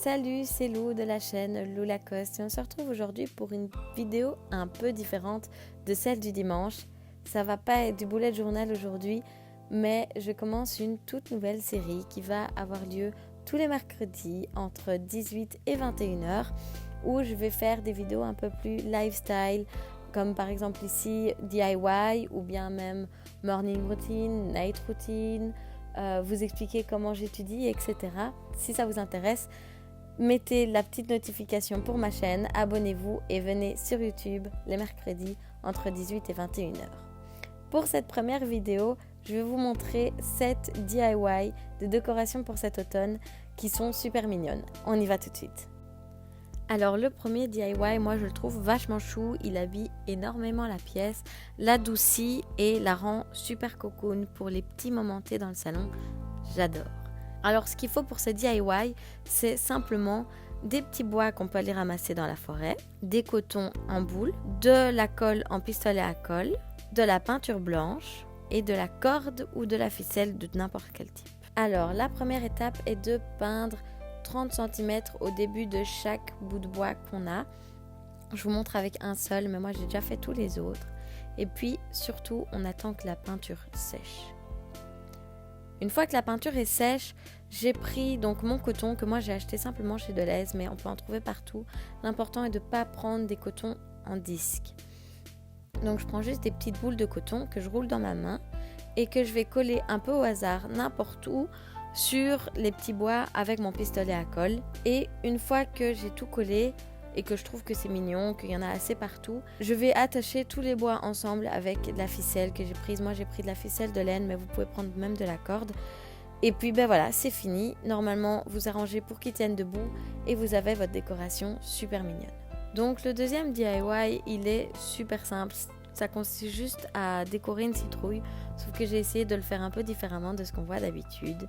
Salut, c'est Lou de la chaîne Lou Lacoste et on se retrouve aujourd'hui pour une vidéo un peu différente de celle du dimanche. Ça va pas être du bullet journal aujourd'hui, mais je commence une toute nouvelle série qui va avoir lieu tous les mercredis entre 18 et 21h où je vais faire des vidéos un peu plus lifestyle, comme par exemple ici DIY ou bien même morning routine, night routine, vous expliquer comment j'étudie, etc. Si ça vous intéresse, mettez la petite notification pour ma chaîne, abonnez-vous et venez sur YouTube les mercredis entre 18 et 21h. Pour cette première vidéo, je vais vous montrer 7 DIY de décoration pour cet automne qui sont super mignonnes. On y va tout de suite. Alors le premier DIY, moi je le trouve vachement chou, il habille énormément la pièce, l'adoucit et la rend super cocoon pour les petits moments T dans le salon, j'adore. Alors ce qu'il faut pour ce DIY, c'est simplement des petits bois qu'on peut aller ramasser dans la forêt, des cotons en boule, de la colle en pistolet à colle, de la peinture blanche et de la corde ou de la ficelle de n'importe quel type. Alors la première étape est de peindre 30 cm au début de chaque bout de bois qu'on a. Je vous montre avec un seul, mais moi j'ai déjà fait tous les autres. Et puis surtout, on attend que la peinture sèche. Une fois que la peinture est sèche, j'ai pris donc mon coton que moi j'ai acheté simplement chez Deleuze, mais on peut en trouver partout. L'important est de ne pas prendre des cotons en disque. Donc je prends juste des petites boules de coton que je roule dans ma main et que je vais coller un peu au hasard n'importe où sur les petits bois avec mon pistolet à colle. Et une fois que j'ai tout collé et que je trouve que c'est mignon, qu'il y en a assez partout, je vais attacher tous les bois ensemble avec de la ficelle que j'ai prise. Moi j'ai pris de la ficelle de laine, mais vous pouvez prendre même de la corde. Et puis ben voilà, c'est fini. Normalement vous arrangez pour qu'ils tiennent debout et vous avez votre décoration super mignonne. Donc le deuxième DIY, il est super simple. Ça consiste juste à décorer une citrouille, sauf que j'ai essayé de le faire un peu différemment de ce qu'on voit d'habitude.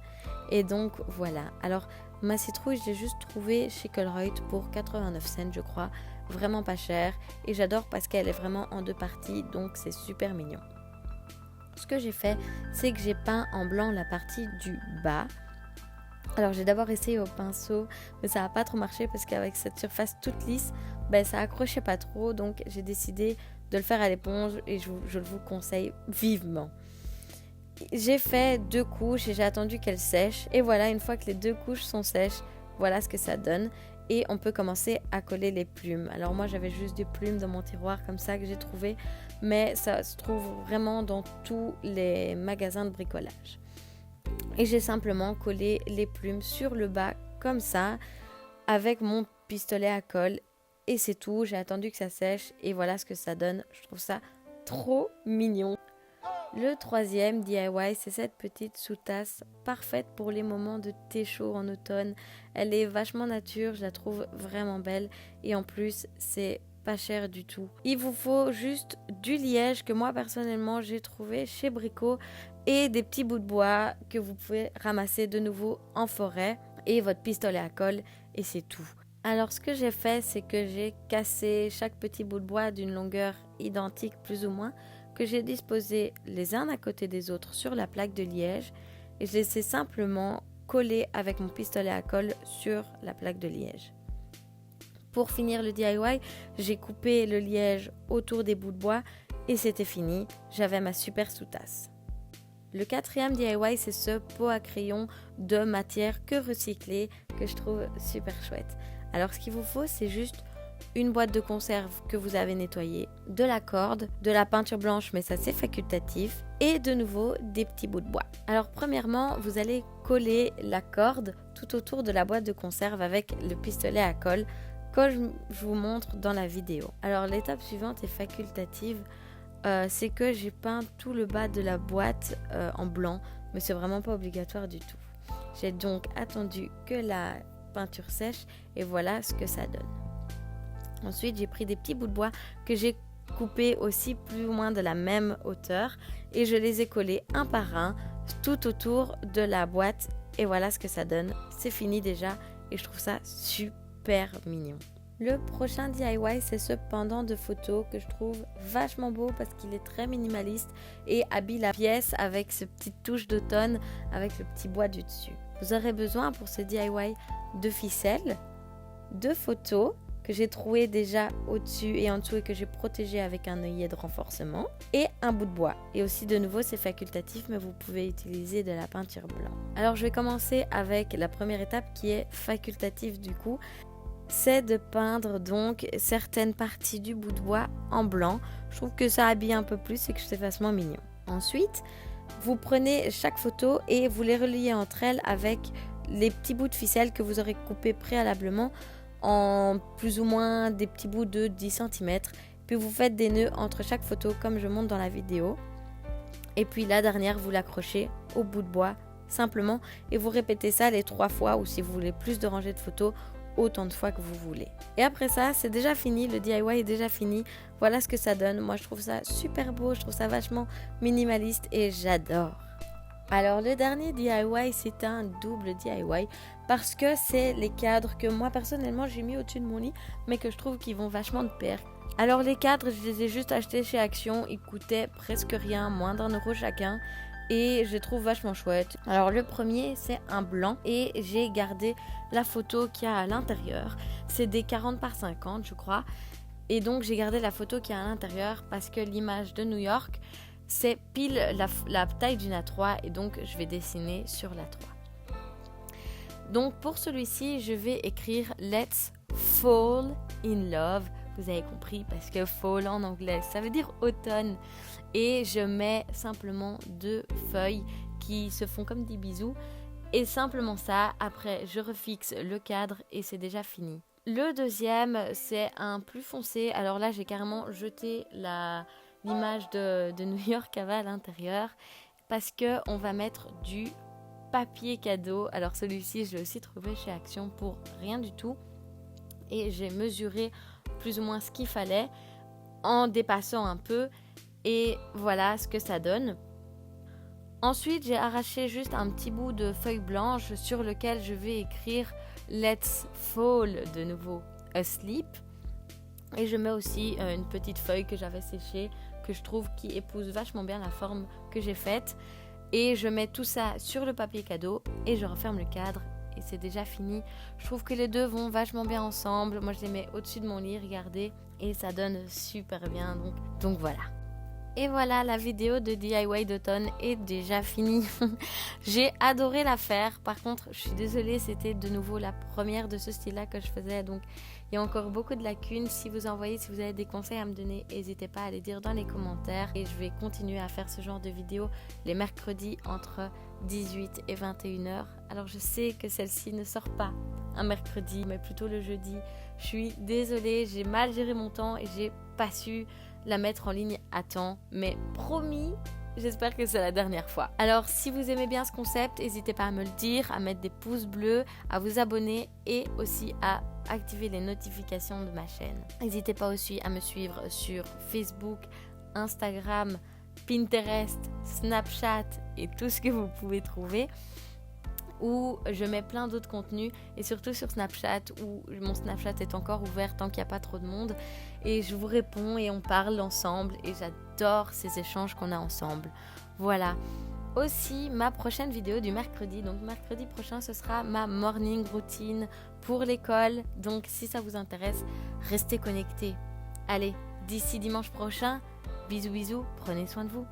Et donc voilà. Alors ma citrouille, je l'ai juste trouvée chez Colruyt pour 89 cents je crois, vraiment pas cher. Et j'adore parce qu'elle est vraiment en deux parties, donc c'est super mignon. Ce que j'ai fait, c'est que j'ai peint en blanc la partie du bas. Alors j'ai d'abord essayé au pinceau, mais ça n'a pas trop marché parce qu'avec cette surface toute lisse, ça accrochait pas trop, donc j'ai décidé de le faire à l'éponge et je vous conseille vivement. J'ai fait 2 couches et j'ai attendu qu'elles sèchent. Et voilà, une fois que les 2 couches sont sèches, voilà ce que ça donne. Et on peut commencer à coller les plumes. Alors moi j'avais juste des plumes dans mon tiroir comme ça que j'ai trouvé, mais ça se trouve vraiment dans tous les magasins de bricolage. Et j'ai simplement collé les plumes sur le bas comme ça avec mon pistolet à colle. Et c'est tout, j'ai attendu que ça sèche et voilà ce que ça donne. Je trouve ça trop mignon. Le troisième DIY, c'est cette petite sous-tasse parfaite pour les moments de thé chaud en automne. Elle est vachement nature, je la trouve vraiment belle et en plus c'est pas cher du tout. Il vous faut juste du liège que moi personnellement j'ai trouvé chez Brico et des petits bouts de bois que vous pouvez ramasser de nouveau en forêt et votre pistolet à colle et c'est tout. Alors ce que j'ai fait, c'est que j'ai cassé chaque petit bout de bois d'une longueur identique plus ou moins, que j'ai disposé les uns à côté des autres sur la plaque de liège et je les ai simplement collés avec mon pistolet à colle sur la plaque de liège. Pour finir le DIY, j'ai coupé le liège autour des bouts de bois et c'était fini, j'avais ma super sous-tasse. Le quatrième DIY, c'est ce pot à crayon de matière que recyclée que je trouve super chouette. Alors ce qu'il vous faut, c'est juste une boîte de conserve que vous avez nettoyée, de la corde, de la peinture blanche, mais ça c'est facultatif, et de nouveau des petits bouts de bois. Alors premièrement, vous allez coller la corde tout autour de la boîte de conserve avec le pistolet à colle, comme je vous montre dans la vidéo. Alors l'étape suivante est facultative, c'est que j'ai peint tout le bas de la boîte en blanc, mais c'est vraiment pas obligatoire du tout. J'ai donc attendu que la peinture sèche et voilà ce que ça donne. Ensuite, j'ai pris des petits bouts de bois que j'ai coupés aussi plus ou moins de la même hauteur et je les ai collés un par un tout autour de la boîte et voilà ce que ça donne. C'est fini déjà et je trouve ça super mignon. Le prochain DIY, c'est ce pendant de photos que je trouve vachement beau parce qu'il est très minimaliste et habille la pièce avec ce petite touche d'automne avec le petit bois du dessus. vous aurez besoin pour ce DIY de ficelles, de photos que j'ai trouvé déjà au-dessus et en dessous et que j'ai protégé avec un œillet de renforcement et un bout de bois. Et aussi de nouveau c'est facultatif mais vous pouvez utiliser de la peinture blanche. Alors je vais commencer avec la première étape qui est facultative du coup. C'est de peindre donc certaines parties du bout de bois en blanc. Je trouve que ça habille un peu plus et que c'est vachement mignon. Ensuite, vous prenez chaque photo et vous les reliez entre elles avec les petits bouts de ficelle que vous aurez coupés préalablement en plus ou moins des petits bouts de 10 cm. Puis vous faites des nœuds entre chaque photo comme je montre dans la vidéo. Et puis la dernière, vous l'accrochez au bout de bois simplement et vous répétez ça les 3 fois ou si vous voulez plus de rangées de photos, autant de fois que vous voulez. Et après ça, c'est déjà fini, le DIY est déjà fini. Voilà ce que ça donne. Moi, je trouve ça super beau, je trouve ça vachement minimaliste et j'adore. Alors le dernier DIY, c'est un double DIY parce que c'est les cadres que moi personnellement j'ai mis au-dessus de mon lit mais que je trouve qu'ils vont vachement de pair. Alors les cadres, je les ai juste achetés chez Action, ils coûtaient presque rien, moins d'1 € chacun et je les trouve vachement chouettes. Alors le premier c'est un blanc et j'ai gardé la photo qu'il y a à l'intérieur. C'est des 40 par 50 je crois et donc j'ai gardé la photo qu'il y a à l'intérieur parce que l'image de New York c'est pile la taille d'une A3 et donc je vais dessiner sur l'A3. Donc pour celui-ci, je vais écrire Let's Fall in Love. Vous avez compris parce que fall en anglais, ça veut dire automne. Et je mets simplement 2 feuilles qui se font comme des bisous. Et simplement ça, après je refixe le cadre et c'est déjà fini. Le deuxième, c'est un plus foncé. Alors là, j'ai carrément jeté l'image de New York à l'intérieur parce qu'on va mettre du papier cadeau. Alors celui-ci, je l'ai aussi trouvé chez Action pour rien du tout. Et j'ai mesuré plus ou moins ce qu'il fallait en dépassant un peu. Et voilà ce que ça donne. Ensuite, j'ai arraché juste un petit bout de feuille blanche sur lequel je vais écrire Let's Fall de nouveau Asleep. Et je mets aussi une petite feuille que j'avais séchée, que je trouve qui épouse vachement bien la forme que j'ai faite. Et je mets tout ça sur le papier cadeau et je referme le cadre et c'est déjà fini. Je trouve que les deux vont vachement bien ensemble. Moi, je les mets au-dessus de mon lit, regardez, et ça donne super bien. Donc voilà. Et voilà, la vidéo de DIY d'automne est déjà finie. J'ai adoré la faire. Par contre, je suis désolée, c'était de nouveau la première de ce style-là que je faisais. Donc, il y a encore beaucoup de lacunes. Si vous avez des conseils à me donner, n'hésitez pas à les dire dans les commentaires. Et je vais continuer à faire ce genre de vidéos les mercredis entre 18 et 21h. Alors, je sais que celle-ci ne sort pas un mercredi, mais plutôt le jeudi. Je suis désolée, j'ai mal géré mon temps et j'ai pas su la mettre en ligne à temps, mais promis, j'espère que c'est la dernière fois. Alors si vous aimez bien ce concept, n'hésitez pas à me le dire, à mettre des pouces bleus, à vous abonner et aussi à activer les notifications de ma chaîne. N'hésitez pas aussi à me suivre sur Facebook, Instagram, Pinterest, Snapchat et tout ce que vous pouvez trouver, où je mets plein d'autres contenus et surtout sur Snapchat où mon Snapchat est encore ouvert tant qu'il n'y a pas trop de monde et je vous réponds et on parle ensemble et j'adore ces échanges qu'on a ensemble. Voilà. Aussi ma prochaine vidéo du mercredi, donc mercredi prochain ce sera ma morning routine pour l'école, donc si ça vous intéresse, restez connectés. Allez, d'ici dimanche prochain, bisous bisous, prenez soin de vous.